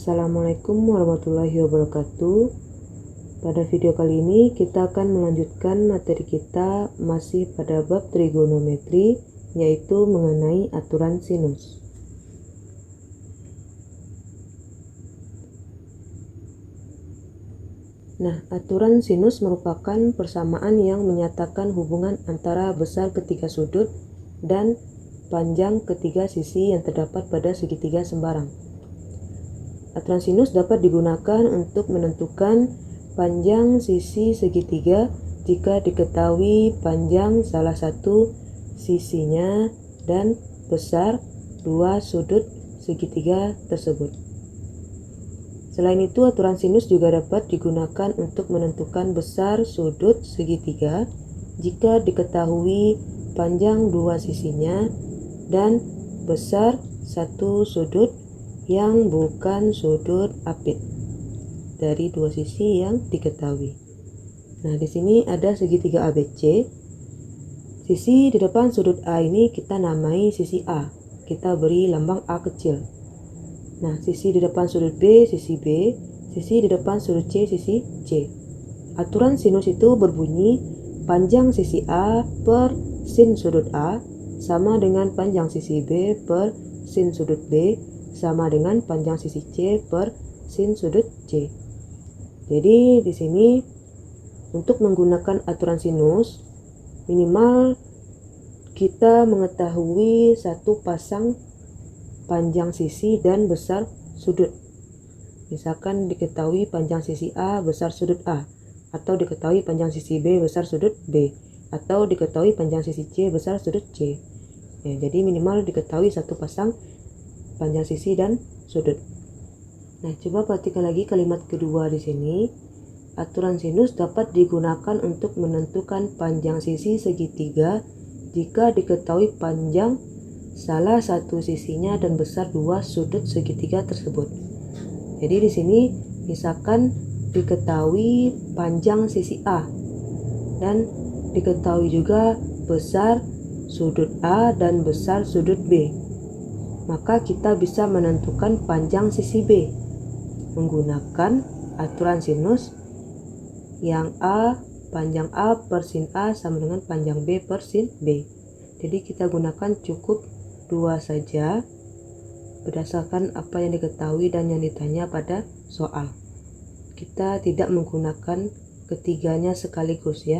Assalamualaikum warahmatullahi wabarakatuh. Pada video kali ini kita akan melanjutkan materi kita masih pada bab trigonometri, yaitu mengenai aturan sinus. Nah, aturan sinus merupakan persamaan yang menyatakan hubungan antara besar ketiga sudut dan panjang ketiga sisi yang terdapat pada segitiga sembarang. Aturan sinus dapat digunakan untuk menentukan panjang sisi segitiga jika diketahui panjang salah satu sisinya dan besar dua sudut segitiga tersebut. Selain itu, aturan sinus juga dapat digunakan untuk menentukan besar sudut segitiga jika diketahui panjang dua sisinya dan besar satu sudut yang bukan sudut apit dari dua sisi yang diketahui. Nah, di sini ada segitiga ABC. Sisi di depan sudut A ini kita namai sisi A. Kita beri lambang A kecil. Nah, sisi di depan sudut B, sisi B. Sisi di depan sudut C, sisi C. Aturan sinus itu berbunyi panjang sisi A per sin sudut A sama dengan panjang sisi B per sin sudut B sama dengan panjang sisi C per sin sudut C. Jadi di sini untuk menggunakan aturan sinus minimal kita mengetahui satu pasang panjang sisi dan besar sudut. Misalkan diketahui panjang sisi A besar sudut A, atau diketahui panjang sisi B besar sudut B, atau diketahui panjang sisi C besar sudut C. Ya, jadi minimal diketahui satu pasang panjang sisi dan sudut. Nah, coba perhatikan lagi kalimat kedua di sini. Aturan sinus dapat digunakan untuk menentukan panjang sisi segitiga jika diketahui panjang salah satu sisinya dan besar dua sudut segitiga tersebut. Jadi di sini misalkan diketahui panjang sisi A dan diketahui juga besar sudut A dan besar sudut B, maka kita bisa menentukan panjang sisi B menggunakan aturan sinus yang panjang A per sin A sama dengan panjang B per sin B. Jadi kita gunakan cukup dua saja berdasarkan apa yang diketahui dan yang ditanya pada soal. Kita tidak menggunakan ketiganya sekaligus ya.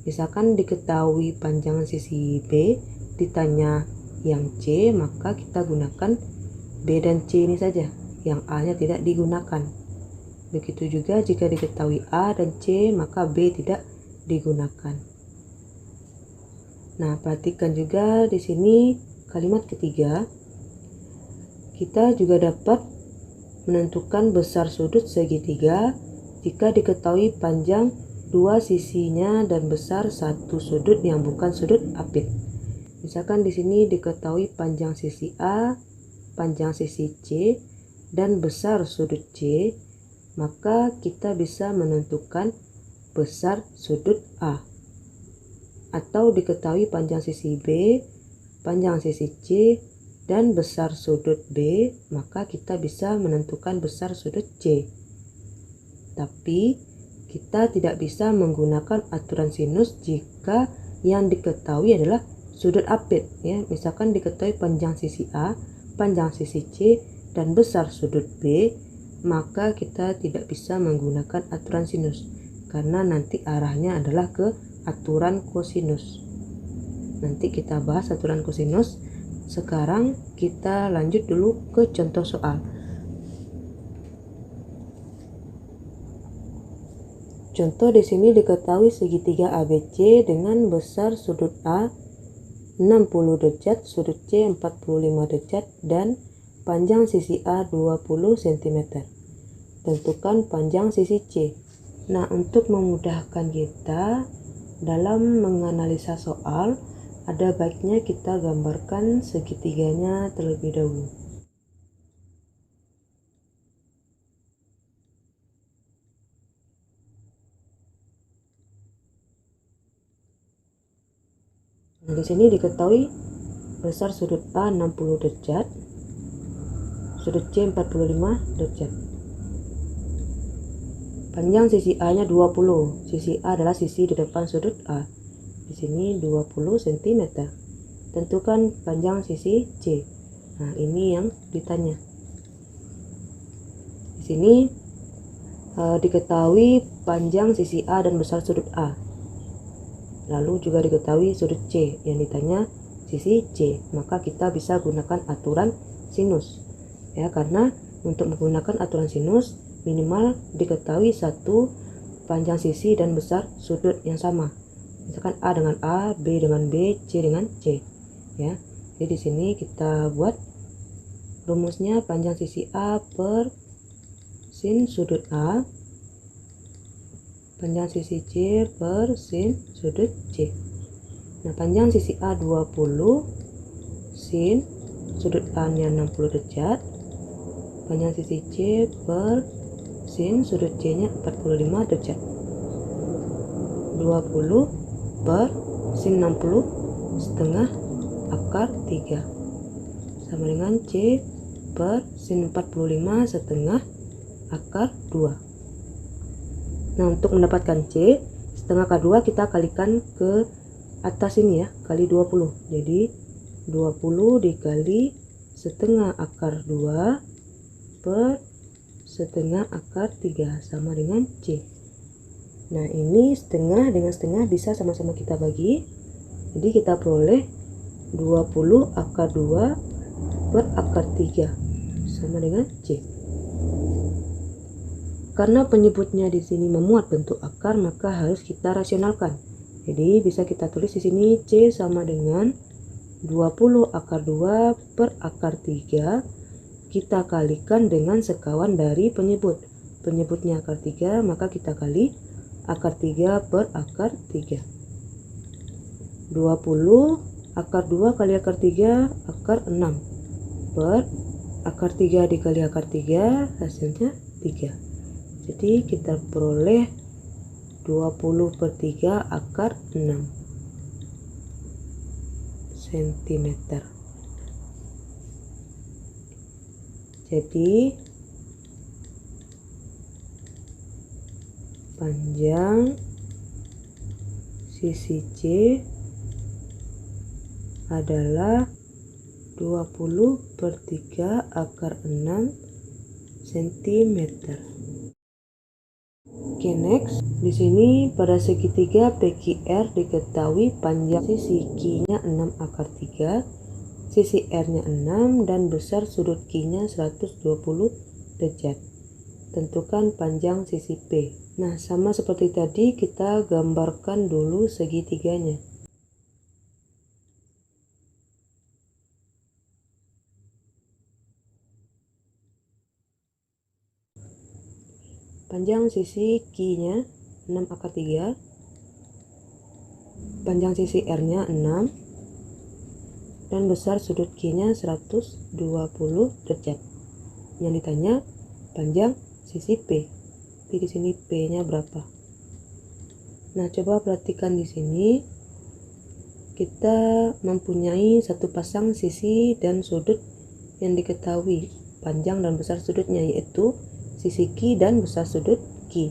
Misalkan diketahui panjang sisi B, ditanya yang C, maka kita gunakan B dan C ini saja, yang A-nya tidak digunakan. Begitu juga jika diketahui A dan C, maka B tidak digunakan. Nah, perhatikan juga di sini kalimat ketiga. Kita juga dapat menentukan besar sudut segitiga jika diketahui panjang dua sisinya dan besar satu sudut yang bukan sudut apit. Misalkan di sini diketahui panjang sisi A, panjang sisi C, dan besar sudut C, maka kita bisa menentukan besar sudut A. Atau diketahui panjang sisi B, panjang sisi C, dan besar sudut B, maka kita bisa menentukan besar sudut C. Tapi kita tidak bisa menggunakan aturan sinus jika yang diketahui adalah sudut apit ya. Misalkan diketahui panjang sisi A, panjang sisi C, dan besar sudut B, maka kita tidak bisa menggunakan aturan sinus karena nanti arahnya adalah ke aturan kosinus. Nanti kita bahas aturan kosinus. Sekarang kita lanjut dulu ke contoh soal. Contoh di sini diketahui segitiga ABC dengan besar sudut A 60 derajat, sudut C 45 derajat, dan panjang sisi A 20 cm. Tentukan panjang sisi C. Nah, untuk memudahkan kita dalam menganalisa soal, ada baiknya kita gambarkan segitiganya terlebih dahulu. Di sini diketahui besar sudut A 60 derajat, sudut C 45 derajat. Panjang sisi A nya 20. Sisi A adalah sisi di depan sudut A. Di sini 20 cm. Tentukan panjang sisi C. Nah, ini yang ditanya. Di sini diketahui panjang sisi A dan besar sudut A. Lalu juga diketahui sudut C, yang ditanya sisi C. Maka kita bisa gunakan aturan sinus. Ya, karena untuk menggunakan aturan sinus minimal diketahui satu panjang sisi dan besar sudut yang sama. Misalkan A dengan A, B dengan B, C dengan C. Ya, jadi di sini kita buat rumusnya panjang sisi A per sin sudut A, panjang sisi C per sin sudut C. Nah, panjang sisi A 20, sin sudut A nya 60 derajat, panjang sisi C per sin sudut C nya 45 derajat. 20 per sin 60 setengah akar 3 sama dengan C per sin 45 setengah akar 2. Nah, untuk mendapatkan C setengah akar 2 kita kalikan ke atas ini ya, kali 20. Jadi 20 dikali setengah akar 2 per setengah akar 3 sama dengan C. Nah, ini setengah dengan setengah bisa sama-sama kita bagi. Jadi kita peroleh 20 akar 2 per akar 3 sama dengan C. Karena penyebutnya di sini memuat bentuk akar, maka harus kita rasionalkan. Jadi bisa kita tulis di sini C sama dengan 20 akar 2 per akar 3 kita kalikan dengan sekawan dari penyebut. Penyebutnya akar 3, maka kita kali akar 3 per akar 3. 20 akar 2 kali akar 3 akar 6 per akar 3 dikali akar 3 hasilnya 3. Jadi kita peroleh 20 per 3 akar 6 cm. Jadi panjang sisi C adalah 20 per 3 akar 6 cm. Oke, next. Di sini pada segitiga PQR diketahui panjang sisi Q-nya 6 akar 3, sisi R-nya 6 dan besar sudut Q-nya 120 derajat. Tentukan panjang sisi P. Nah, sama seperti tadi kita gambarkan dulu segitiganya. Panjang sisi Q-nya 6 akar 3, panjang sisi R-nya 6 dan besar sudut Q-nya 120 derajat. Yang ditanya panjang sisi P. Di sini P-nya berapa? Nah, coba perhatikan di sini. Kita mempunyai satu pasang sisi dan sudut yang diketahui panjang dan besar sudutnya, yaitu sisi Q dan besar sudut Q.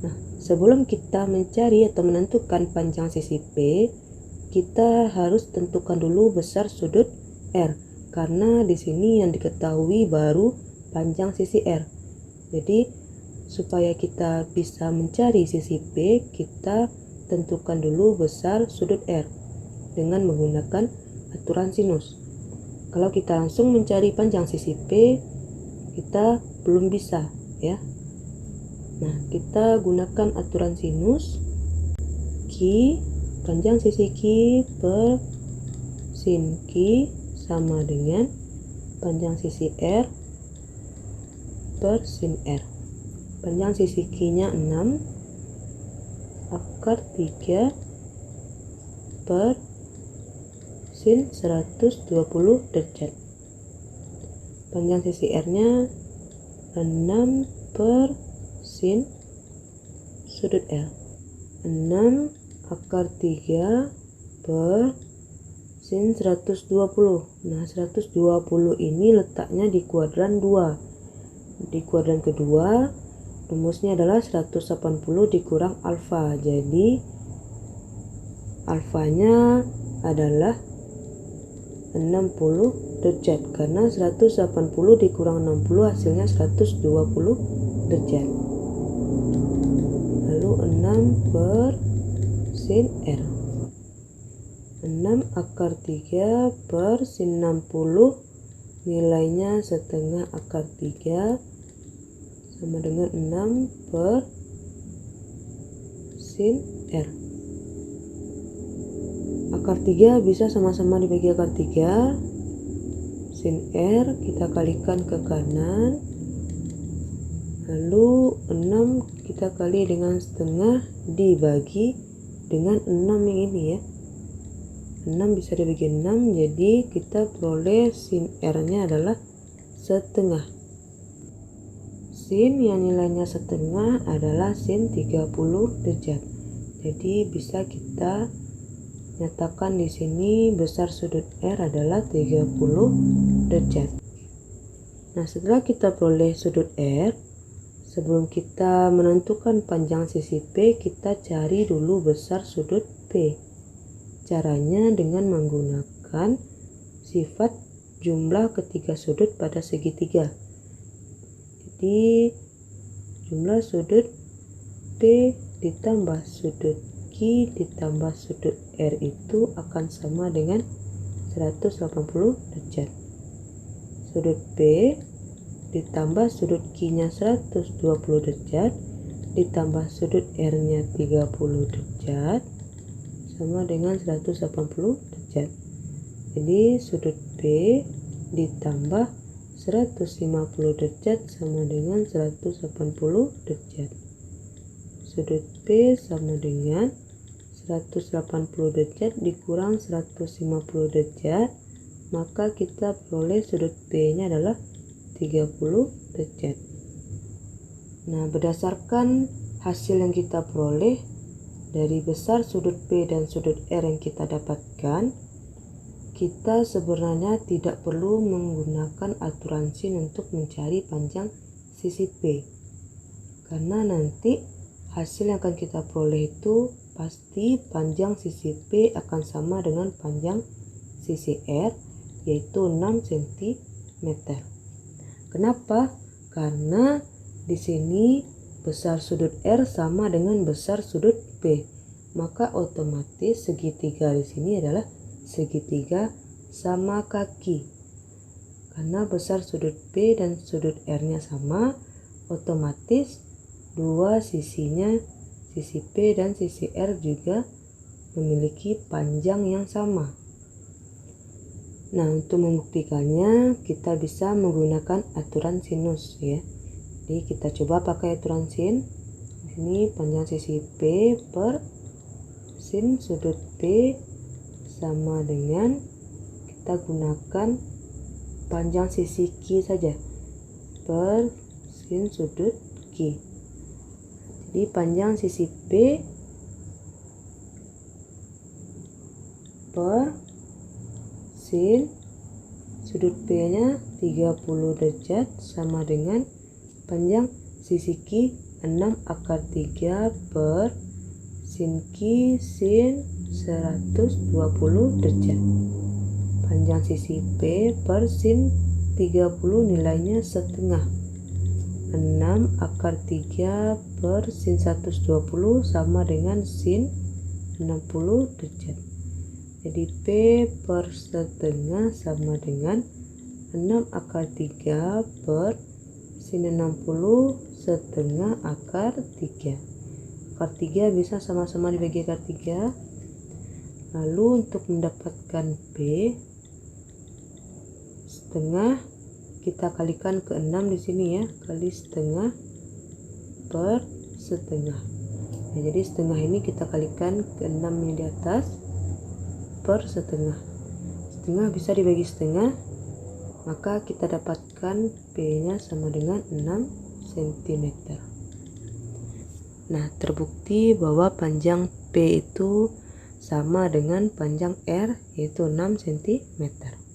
Nah, sebelum kita mencari atau menentukan panjang sisi P, kita harus tentukan dulu besar sudut R, karena di sini yang diketahui baru panjang sisi R. Jadi supaya kita bisa mencari sisi P, kita tentukan dulu besar sudut R dengan menggunakan aturan sinus. Kalau kita langsung mencari panjang sisi P, kita belum bisa ya. Nah, kita gunakan aturan sinus. Q, panjang sisi Q per sin Q sama dengan panjang sisi R per sin R. Panjang sisi Q-nya 6 akar 3 per sin 120 derajat. Panjang sisi R-nya 6 per sin sudut R. 6 akar 3 per sin 120. Nah, 120 ini letaknya di kuadran 2. Di kuadran kedua, rumusnya adalah 180 dikurang alfa. Jadi, alfanya adalah 60 derajat. Karena 180 dikurang 60 hasilnya 120 derajat. Lalu 6 per sin R. 6 akar 3 per sin 60, nilainya setengah akar 3 sama dengan 6 per sin R. Akar 3 bisa sama-sama dibagi akar 3. Sin R kita kalikan ke kanan. Lalu 6 kita kali dengan setengah dibagi dengan 6 yang ini ya. 6 bisa dibagi 6, jadi kita peroleh sin R nya adalah setengah. Sin yang nilainya setengah adalah sin 30 derajat. Jadi bisa kita nyatakan di sini besar sudut R adalah 30 derajat. Nah, setelah kita peroleh sudut R, sebelum kita menentukan panjang sisi P, kita cari dulu besar sudut P. Caranya dengan menggunakan sifat jumlah ketiga sudut pada segitiga. Jadi jumlah sudut P ditambah sudut Q ditambah sudut R itu akan sama dengan 180 derajat. Sudut P ditambah sudut Q-nya 120 derajat ditambah sudut R-nya 30 derajat sama dengan 180 derajat. Jadi sudut P ditambah 150 derajat sama dengan 180 derajat. Sudut P sama dengan 180 derajat dikurang 150 derajat, maka kita peroleh sudut P nya adalah 30 derajat. Nah, berdasarkan hasil yang kita peroleh dari besar sudut P dan sudut R yang kita dapatkan, kita sebenarnya tidak perlu menggunakan aturan sin untuk mencari panjang sisi P. Karena nanti hasil yang akan kita peroleh itu pasti panjang sisi P akan sama dengan panjang sisi R, yaitu 6 cm. Kenapa? Karena di sini besar sudut R sama dengan besar sudut P, maka otomatis segitiga di sini adalah segitiga sama kaki. Karena besar sudut P dan sudut R-nya sama, otomatis dua sisinya, sisi P dan sisi R juga memiliki panjang yang sama. Nah, untuk membuktikannya kita bisa menggunakan aturan sinus ya. Jadi kita coba pakai aturan sin. Ini panjang sisi P per sin sudut P sama dengan, kita gunakan panjang sisi Q saja, per sin sudut Q. Jadi panjang sisi P per sin sudut P nya 30 derajat sama dengan panjang sisi Q 6 akar 3 per sin Q sin 120 derajat. Panjang sisi P per sin 30 nilainya setengah. 6 akar 3 per sin 120 sama dengan sin 60 derajat. Jadi P per setengah sama dengan 6 akar 3 per sin 60 setengah akar 3. Akar 3 bisa sama-sama dibagi akar 3. Lalu untuk mendapatkan P setengah, kita kalikan ke 6 di sini ya, kali setengah per setengah. Nah, jadi setengah ini kita kalikan ke 6 yang di atas per setengah. Setengah bisa dibagi setengah, maka kita dapatkan P-nya sama dengan 6 cm. Nah, terbukti bahwa panjang P itu sama dengan panjang R yaitu 6 cm.